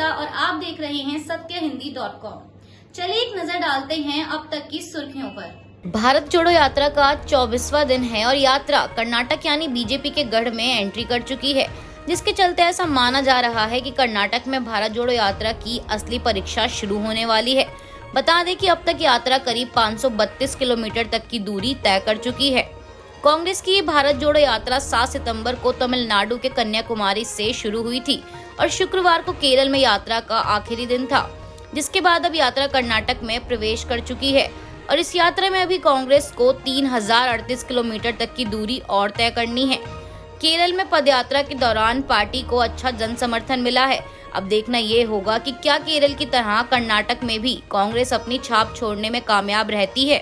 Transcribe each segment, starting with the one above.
श्वेता और आप देख रहे हैं सत्यहिंदी.com। चलिए एक नजर डालते हैं अब तक की सुर्खियों पर। भारत जोड़ो यात्रा का 24वां दिन है और यात्रा कर्नाटक यानी बीजेपी के गढ़ में एंट्री कर चुकी है, जिसके चलते ऐसा माना जा रहा है कि कर्नाटक में भारत जोड़ो यात्रा की असली परीक्षा शुरू होने वाली है। बता दें कि अब तक यात्रा करीब 532 किलोमीटर तक की दूरी तय कर चुकी है। कांग्रेस की ये भारत जोड़ो यात्रा 7 सितंबर को तमिलनाडु के कन्याकुमारी से शुरू हुई थी और शुक्रवार को केरल में यात्रा का आखिरी दिन था, जिसके बाद अब यात्रा कर्नाटक में प्रवेश कर चुकी है और इस यात्रा में अभी कांग्रेस को 3038 किलोमीटर तक की दूरी और तय करनी है। केरल में पदयात्रा के दौरान पार्टी को अच्छा जन समर्थन मिला है। अब देखना ये होगा कि क्या केरल की तरह कर्नाटक में भी कांग्रेस अपनी छाप छोड़ने में कामयाब रहती है।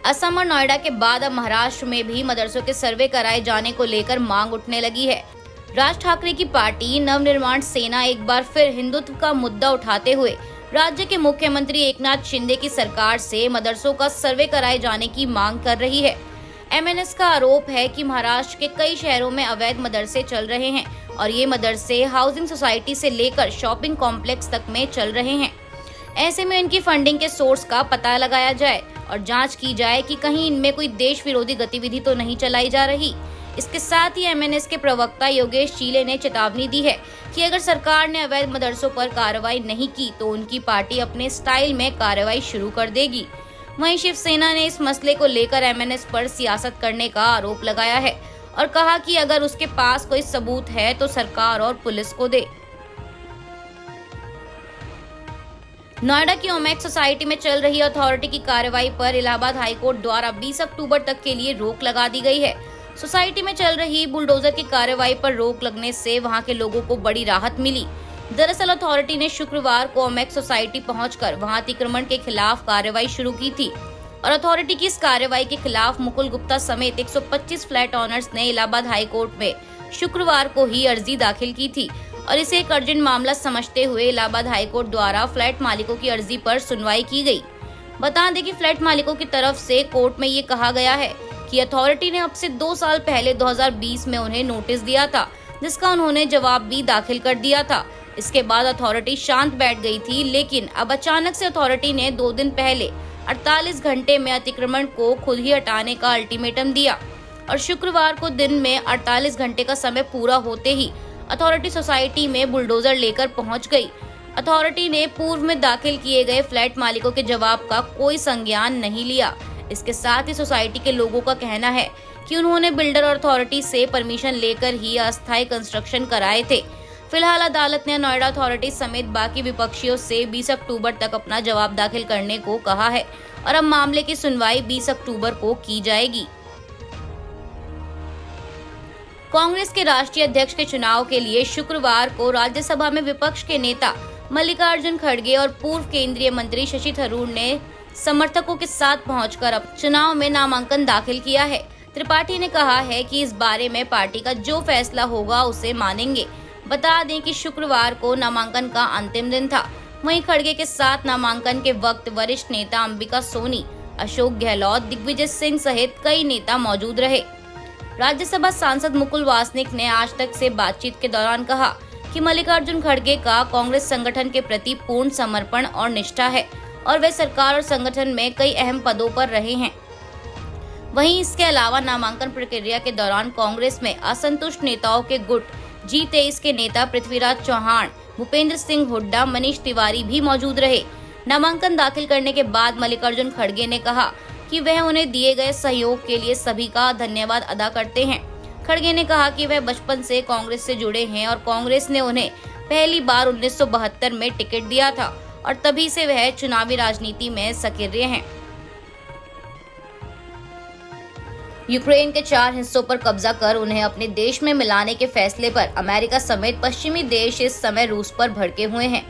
असम और नोएडा के बाद अब महाराष्ट्र में भी मदरसों के सर्वे कराए जाने को लेकर मांग उठने लगी है। राज ठाकरे की पार्टी नवनिर्माण सेना एक बार फिर हिंदुत्व का मुद्दा उठाते हुए राज्य के मुख्यमंत्री एकनाथ शिंदे की सरकार से मदरसों का सर्वे कराए जाने की मांग कर रही है। एमएनएस का आरोप है कि महाराष्ट्र के कई शहरों में अवैध मदरसे चल रहे हैं और ये मदरसे हाउसिंग सोसाइटी से लेकर शॉपिंग कॉम्प्लेक्स तक में चल रहे हैं। ऐसे में इनकी फंडिंग के सोर्स का पता लगाया जाए और जांच की जाए कि कहीं इनमें कोई देश विरोधी गतिविधि तो नहीं चलाई जा रही। इसके साथ ही एमएनएस के प्रवक्ता योगेश चीले ने चेतावनी दी है कि अगर सरकार ने अवैध मदरसों पर कार्रवाई नहीं की तो उनकी पार्टी अपने स्टाइल में कार्रवाई शुरू कर देगी। वहीं शिवसेना ने इस मसले को लेकर एमएनएस पर सियासत करने का आरोप लगाया है और कहा कि अगर उसके पास कोई सबूत है तो सरकार और पुलिस को दे। नोएडा की ओमेक्स सोसाइटी में चल रही अथॉरिटी की कार्रवाई पर इलाहाबाद हाईकोर्ट द्वारा 20 अक्टूबर तक के लिए रोक लगा दी गई है। सोसाइटी में चल रही बुलडोजर की कार्रवाई पर रोक लगने से वहां के लोगों को बड़ी राहत मिली। दरअसल अथॉरिटी ने शुक्रवार को ओमेक्स सोसाइटी पहुंचकर वहां अतिक्रमण के खिलाफ कार्रवाई शुरू की थी और अथॉरिटी की इस कार्रवाई के खिलाफ मुकुल गुप्ता समेत 125 फ्लैट ओनर्स ने इलाहाबाद हाईकोर्ट में शुक्रवार को ही अर्जी दाखिल की थी और इसे एक अर्जेंट मामला समझते हुए इलाहाबाद हाईकोर्ट द्वारा फ्लैट मालिकों की अर्जी पर सुनवाई की गई। बता दें कि फ्लैट मालिकों की तरफ से कोर्ट में ये कहा गया है कि अथॉरिटी ने अब से 2 साल पहले 2020 में उन्हें नोटिस दिया था, जिसका उन्होंने जवाब भी दाखिल कर दिया था। इसके बाद अथॉरिटी शांत बैठ गई थी, लेकिन अब अचानक से अथॉरिटी ने 2 दिन पहले 48 घंटे में अतिक्रमण को खुद ही हटाने का अल्टीमेटम दिया और शुक्रवार को दिन में 48 घंटे का समय पूरा होते ही अथॉरिटी सोसाइटी में बुलडोजर लेकर पहुंच गई। अथॉरिटी ने पूर्व में दाखिल किए गए फ्लैट मालिकों के जवाब का कोई संज्ञान नहीं लिया। इसके साथ ही सोसाइटी के लोगों का कहना है कि उन्होंने बिल्डर और अथॉरिटी से परमिशन लेकर ही अस्थायी कंस्ट्रक्शन कराए थे। फिलहाल अदालत ने नोएडा अथॉरिटी समेत बाकी विपक्षियों से 20 अक्टूबर तक अपना जवाब दाखिल करने को कहा है और अब मामले की सुनवाई 20 अक्टूबर को की जाएगी। कांग्रेस के राष्ट्रीय अध्यक्ष के चुनाव के लिए शुक्रवार को राज्यसभा में विपक्ष के नेता मल्लिकार्जुन खड़गे और पूर्व केंद्रीय मंत्री शशि थरूर ने समर्थकों के साथ पहुंचकर अब चुनाव में नामांकन दाखिल किया है। त्रिपाठी ने कहा है कि इस बारे में पार्टी का जो फैसला होगा उसे मानेंगे। बता दें कि शुक्रवार को नामांकन का अंतिम दिन था। वहीं खड़गे के साथ नामांकन के वक्त वरिष्ठ नेता अंबिका सोनी, अशोक गहलोत, दिग्विजय सिंह सहित कई नेता मौजूद रहे। राज्यसभा सांसद मुकुल वासनिक ने आज तक से बातचीत के दौरान कहा कि मल्लिकार्जुन खड़गे का कांग्रेस संगठन के प्रति पूर्ण समर्पण और निष्ठा है और वे सरकार और संगठन में कई अहम पदों पर रहे हैं। वहीं इसके अलावा नामांकन प्रक्रिया के दौरान कांग्रेस में असंतुष्ट नेताओं के गुट G23 के नेता पृथ्वीराज चौहान, भूपेंद्र सिंह हुड्डा, मनीष तिवारी भी मौजूद रहे। नामांकन दाखिल करने के बाद मल्लिकार्जुन खड़गे ने कहा कि वह उन्हें दिए गए सहयोग के लिए सभी का धन्यवाद अदा करते हैं। खड़गे ने कहा कि वह बचपन से कांग्रेस से जुड़े हैं और कांग्रेस ने उन्हें पहली बार 1972 में टिकट दिया था और तभी से वह चुनावी राजनीति में सक्रिय हैं। यूक्रेन के 4 हिस्सों पर कब्जा कर उन्हें अपने देश में मिलाने के फैसले पर अमेरिका समेत पश्चिमी देश इस समय रूस पर भड़के हुए हैं।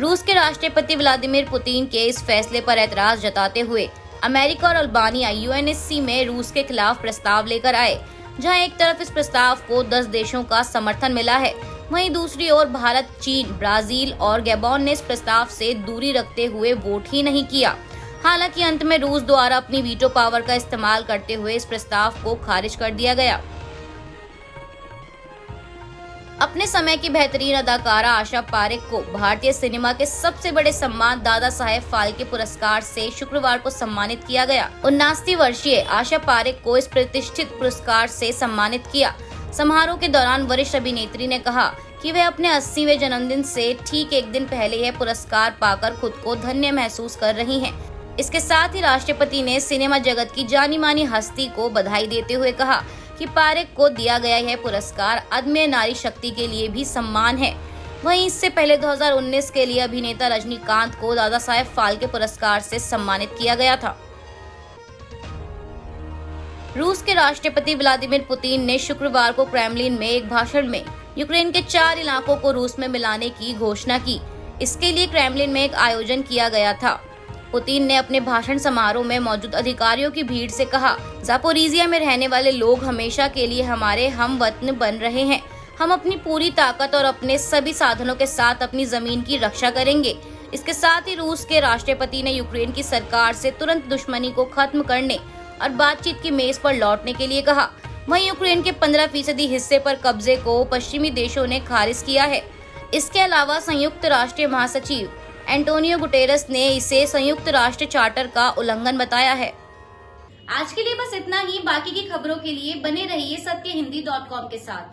रूस के राष्ट्रपति व्लादिमीर पुतिन के इस फैसले पर ऐतराज जताते हुए अमेरिका और अल्बानिया यूएनएससी में रूस के खिलाफ प्रस्ताव लेकर आए, जहां एक तरफ इस प्रस्ताव को 10 देशों का समर्थन मिला है, वहीं दूसरी ओर भारत, चीन, ब्राजील और गैबोन ने इस प्रस्ताव से दूरी रखते हुए वोट ही नहीं किया। हालांकि अंत में रूस द्वारा अपनी वीटो पावर का इस्तेमाल करते हुए इस प्रस्ताव को खारिज कर दिया गया। अपने समय की बेहतरीन अदाकारा आशा पारेख को भारतीय सिनेमा के सबसे बड़े सम्मान दादा साहेब फाल्के पुरस्कार से शुक्रवार को सम्मानित किया गया। 79 वर्षीय आशा पारेख को इस प्रतिष्ठित पुरस्कार से सम्मानित किया। समारोह के दौरान वरिष्ठ अभिनेत्री ने कहा कि वह अपने 80वें जन्मदिन से ठीक एक दिन पहले यह पुरस्कार पाकर खुद को धन्य महसूस कर रही हैं। इसके साथ ही राष्ट्रपति ने सिनेमा जगत की जानी मानी हस्ती को बधाई देते हुए कहा कि पारेख को दिया गया यह पुरस्कार अदम्य नारी शक्ति के लिए भी सम्मान है। वहीं इससे पहले 2019 के लिए अभिनेता रजनीकांत को दादा साहेब फाल्के पुरस्कार से सम्मानित किया गया था। रूस के राष्ट्रपति व्लादिमीर पुतिन ने शुक्रवार को क्रेमलिन में एक भाषण में यूक्रेन के 4 इलाकों को रूस में मिलाने की घोषणा की। इसके लिए क्रेमलिन में एक आयोजन किया गया था। पुतिन ने अपने भाषण समारोह में मौजूद अधिकारियों की भीड़ से कहा, ज़ापोरिजिया में रहने वाले लोग हमेशा के लिए हमारे हमवतन बन रहे हैं। हम अपनी पूरी ताकत और अपने सभी साधनों के साथ अपनी जमीन की रक्षा करेंगे। इसके साथ ही रूस के राष्ट्रपति ने यूक्रेन की सरकार से तुरंत दुश्मनी को खत्म करने और बातचीत की मेज पर लौटने के लिए कहा। वहीं यूक्रेन के 15% हिस्से पर कब्जे को पश्चिमी देशों ने खारिज किया है। इसके अलावा संयुक्त राष्ट्र महासचिव एंटोनियो गुटेरस ने इसे संयुक्त राष्ट्र चार्टर का उल्लंघन बताया है। आज के लिए बस इतना ही। बाकी की खबरों के लिए बने रहिए सत्यहिंदी.com के साथ।